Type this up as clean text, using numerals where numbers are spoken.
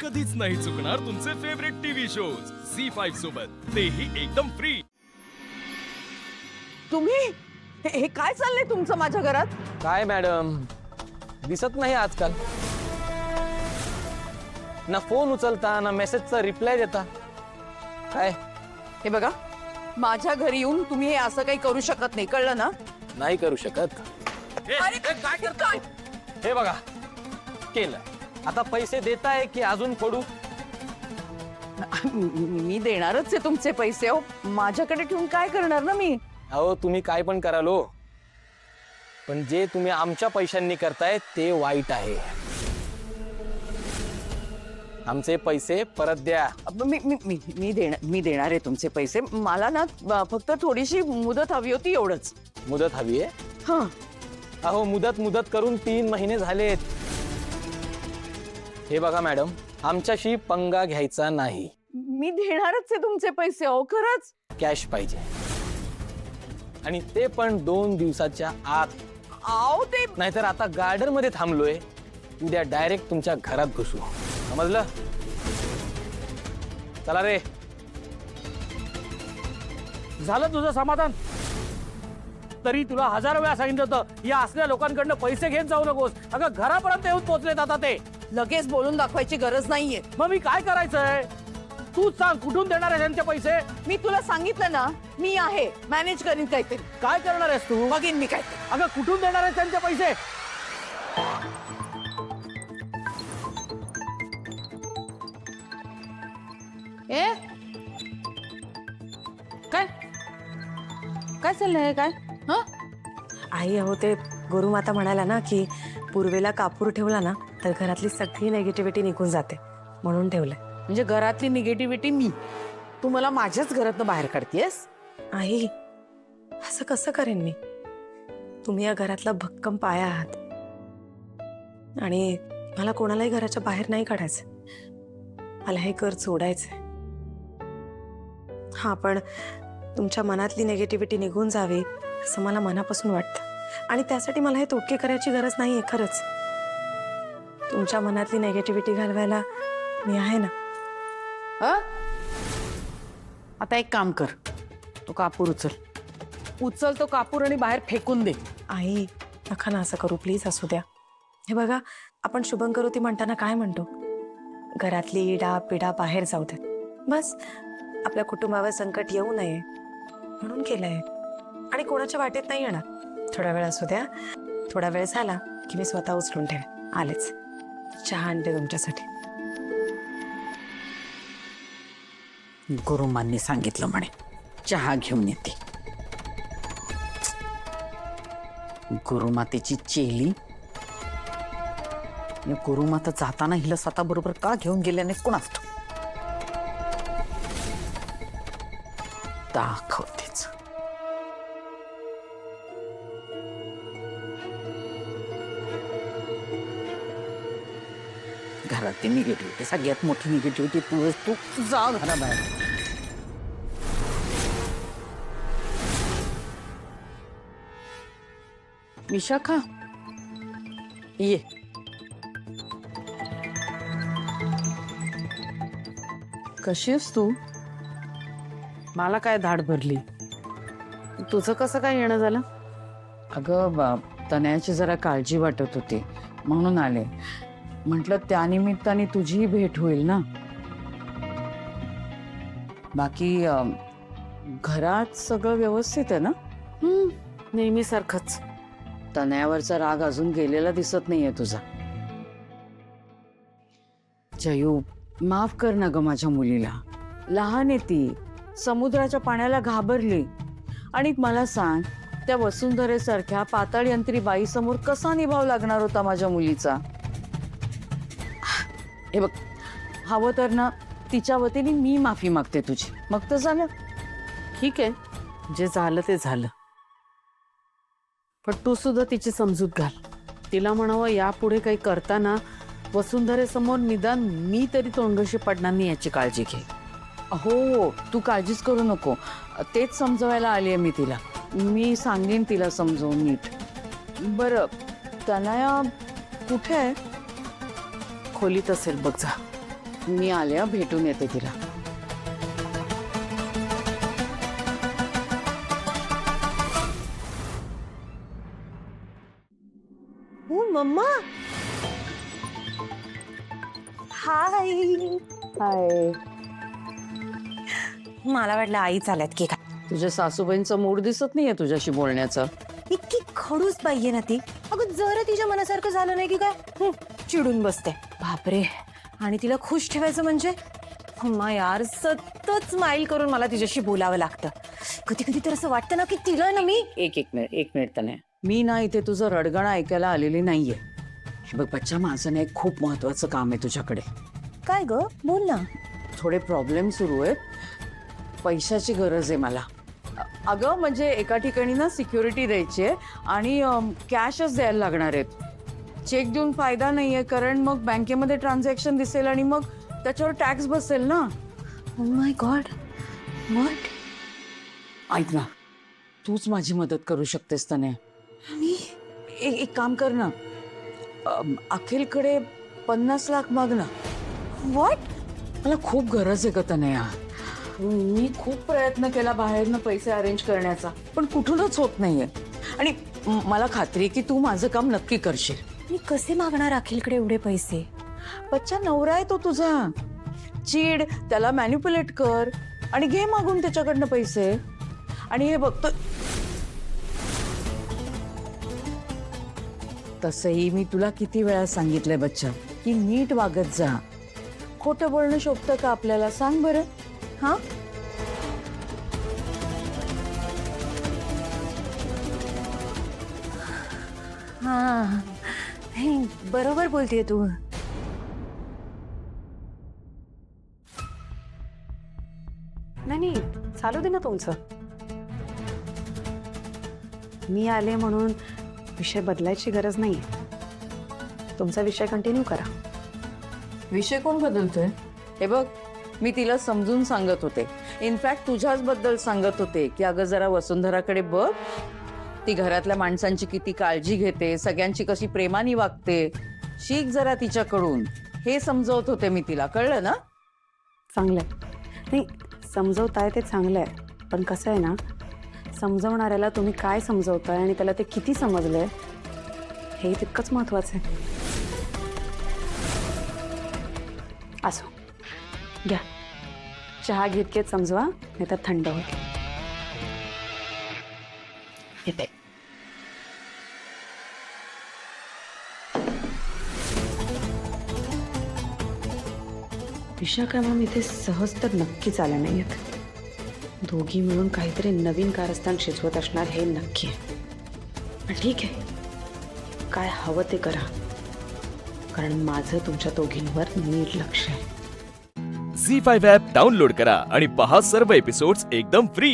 कधीच नाही चुकणार तुमचे फेवरेट टीव्ही शोज झी5 सोबत, तेही एकदम फ्री। तुम्ही हे काय चाललंय तुमचं माझ्या घरात? काय मॅडम, दिसत नाही आजकाल, ना फोन उचलता ना मेसेजचा रिप्लाय देता, काय? हे बघा, माझ्या घरी येऊन तुम्ही हे असं काही करू शकत नाही, कळलं ना? नाही करू शकत। अरे काय करताय? हे बघा, केलं। आता पैसे देताय की अजून फोडू? मी देणारच आहे तुमचे पैसे, हो माझ्याकडे ठेवून काय करणार ना मी? अहो तुम्ही काय पण कराल हो, पण जे तुम्ही आमच्या पैशांनी करताय ते वाईट आहे। आमचे पैसे परत द्या। मी देणार आहे तुमचे पैसे, मला ना फक्त थोडीशी मुदत हवी होती, एवढंच। मुदत हवी आहे? हां। अहो मुदत करून 3 महिने झालेत। हे बघा मॅडम, आमच्याशी पंगा घ्यायचा नाही। मी देणारच आहे तुमचे पैसे, हो खरंच। कॅश पाहिजे, आणि ते पण 2 दिवसाच्या आत। आओ ते नाहीतर आता गार्डन मध्ये थांबलोय, उद्या डायरेक्ट तुमच्या घरात घुसू, समजलं? चला रे। झालं तुझं समाधान? तरी तुला 1000 वेळा सांगितलं होतं या असल्या लोकांकडनं पैसे घेत जाऊ नकोस। अगं घरापर्यंत येऊन पोहोचलेत आता ते। लगेच बोलून दाखवायची गरज नाहीये। मग मी काय करायचंय? तूच सांग, कुठून देणार आहे त्यांचे पैसे? मी तुला सांगितलं ना, मी आहे, मॅनेज करीन काहीतरी। काय करणार आहेस तू? बघीन मी काय। अगं कुठून देणार आहे त्यांचे पैसे? ए काय काय चाललंय काय? हा आई, अहो ते गुरुमाता म्हणाला ना की पूर्वेला कापूर ठेवला ना तर घरातली सगळी नेगेटिव्हिटी निघून जाते, म्हणून ठेवलंय। म्हणजे घरातली निगेटिव्हिटी मी, तू मला माझ्याच घरातनं बाहेर काढतेस? आई, असं कसं करेन मी? तुम्ही या घरातला भक्कम पाया आहात, आणि मला कोणालाही घराच्या बाहेर नाही काढायचं। मला हे घर सोडायचंय। हा, पण तुमच्या मनातली नेगेटिव्हिटी निघून जावी असं मला मनापासून वाटतं, आणि त्यासाठी मला हे तोटके करायची गरज नाहीये। खरंच तुमच्या मनातली नेगेटिव्हिटी घालवायला मी आहे ना। आता एक काम कर, तो कापूर उचल तो कापूर आणि बाहेर फेकून दे। आई, नका ना असं करू, प्लीज, असू द्या। हे बघा, आपण शुभंकरोती म्हणताना काय म्हणतो? घरातली इडा पिडा बाहेर जाऊ देत, बस आपल्या कुटुंबावर संकट येऊ नये म्हणून केलंय, आणि कोणाच्या वाटेत नाही येणार। थोडा वेळ असू द्या, थोडा वेळ झाला की मी स्वतः उचलून ठेवेन। आलेच, चहा आणते तुमच्यासाठी। गुरुमांनी सांगितलं म्हणे चहा घेऊन येते। गुरुमातेची चेली, गुरुमाता जाताना हिला स्वतः बरोबर का घेऊन गेल्याने कोणास ठाऊक। दाखवतेच। घरातली निगेटिव्हिटी, सगळ्यात मोठी निगेटिव्हिटी तू जा घराबाहेर। विशाखा, ये। कशी आहेस तू? मला काय धाड भरली? तुझं कसं काय येणं झालं? अगं तनयाची जरा काळजी वाटत होती म्हणून आले। म्हटलं त्यानिमित्ताने तुझीही भेट होईल ना। बाकी घरात सगळं व्यवस्थित आहे ना? नेहमीसारखंच। तनयावरचा राग अजून गेलेला दिसत नाहीये तुझा। जयू, माफ कर ना ग माझ्या मुलीला, लहान आहे ती, समुद्राच्या पाण्याला घाबरली। आणि मला सांग, त्या वसुंधरेसारख्या पाताळ यंत्री बाईसमोर कसा निभाव लागणार होता माझ्या मुलीचा? हे बघ, हवं तर ना तिच्या वतीने मी माफी मागते तुझी, मग तर झालं। ठीक आहे, जे झालं ते झालं, पण तू सुद्धा तिची समजूत घाल। तिला म्हणावं यापुढे काही करताना वसुंधरेसमोर निदान मी तरी तोंडघशी पडणार नाही याची काळजी घे। हो, तू काळजीच करू नको, तेच समजवायला आली आहे मी तिला। मी सांगेन तिला समजवून नीट। बरं, तनया कुठे आहे? खोलीत असेल बघ, जा। मी आल्या भेटून येते तिला. हो मम्मा. हाय. हाय. मला वाटलं आईच आल्यात की काय. तुझ्या सासूबाईंचा मूड दिसत नाहीये तुझ्याशी बोलण्याचा. इतकी खडूस पाहिजे ना ती. अगं जरा तिच्या मनासारखं झालं नाही की काय चिडून बसते. बापरे. आणि तिला खुश ठेवायचं म्हणजे अम्मा यार सतत स्माइल करून मला तिच्याशी बोलावं लागतं. कधी कधी तर असं वाटतं ना की तिला ना मी एक मिनिट तने. मी ना इथे तुझं रडगाणं ऐकायला आलेली नाहीये. बघ बच्चा, माझं ना एक खूप महत्वाचं काम आहे तुझ्याकडे. काय ग बोल ना. थोडे प्रॉब्लेम सुरू आहेत. पैशाची गरज आहे मला. अगं म्हणजे एका ठिकाणी ना सिक्युरिटी द्यायची आहे आणि कॅशच द्यायला लागणार आहेत. चेक देऊन फायदा नाहीये, कारण मग बँकेमध्ये ट्रान्झॅक्शन दिसेल आणि मग त्याच्यावर टॅक्स बसेल ना. Oh my God. व्हॉट. ऐक ना, तूच माझी मदत करू शकतेस तने. एक काम कर ना, अखिलकडे 50 लाख माग ना. व्हॉट. मला खूप गरज आहे ग तनया. मी खूप प्रयत्न केला बाहेरनं पैसे अरेंज करण्याचा, पण कुठूनच होत नाहीये. आणि मला खात्री आहे की तू माझं काम नक्की करशील. मी कसे मागणार अखिलकडे एवढे पैसे. बच्चा, नवरा आहे तो तुझा. चीड, त्याला मॅन्युप्युलेट कर आणि घे मागून त्याच्याकडनं पैसे. आणि हे बघतो, तसंही मी तुला किती वेळा सांगितलंय बच्चा की नीट वागत जा. खोटं बोलणं शोभतं का आपल्याला, सांग बरं. हा, हा हे बरोबर बोलतेय तू. नाही चालू दे ना तुमचं. मी आले म्हणून विषय बदलायची गरज नाही. तुमचा विषय कंटिन्यू करा. विषय कोण बदलतोय? हे बघ, मी तिला समजून सांगत होते. इनफॅक्ट तुझ्याच बद्दल सांगत होते की अगं जरा वसुंधराकडे बघ. ती घरातल्या माणसांची किती काळजी घेते, सगळ्यांची कशी प्रेमाने वागते. शिक जरा तिच्याकडून. हे समजवत होते मी तिला, कळलं ना. चांगलं आहे. नाही, समजवताय ते चांगलं आहे, पण कसं आहे ना, समजवणाऱ्याला तुम्ही काय समजवताय आणि त्याला ते किती समजलंय हे तितकंच महत्वाचं आहे. असो, घ्या चहा घेत समजवा, नाही तर थंड होईल. येते. विशाखा मॅम इथे सहज तर नक्कीच आल्या नाही आहेत. दोघी मिळून काहीतरी नवीन कारस्थान शिजवत असणार हे नक्की आहे. पण ठीक आहे, काय हवं ते करा, कारण माझं तुमच्या दोघींवर नीट लक्ष आहे. झी5 ॲप डाउनलोड करा आणि पहा सर्व एपिसोड्स एकदम फ्री.